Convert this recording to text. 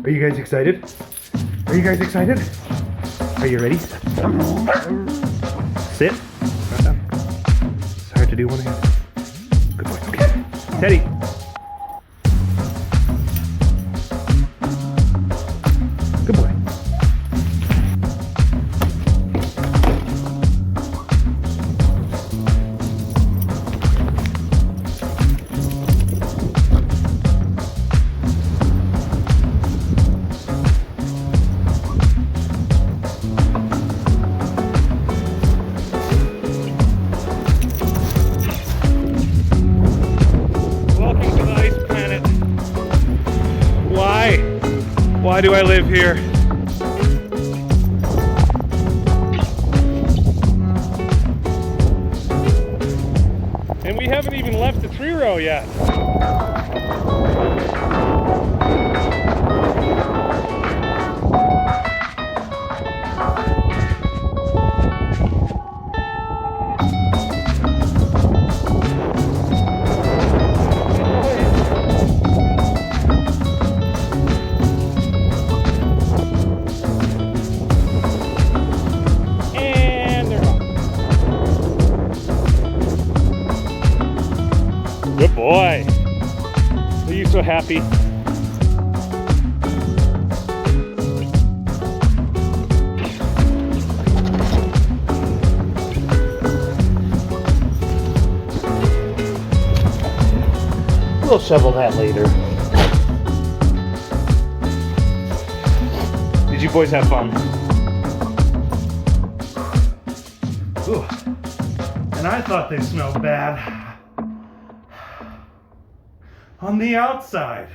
Are you guys excited? Are you guys excited? Are you ready? Sit. Not down. It's hard to do one hand. Good boy. Okay. Teddy. Good boy. Why do I live here? And we haven't even left the tree row yet. Good boy. Are you so happy? We'll shovel that later. Did you boys have fun? Ooh. And I thought they smelled bad on the outside.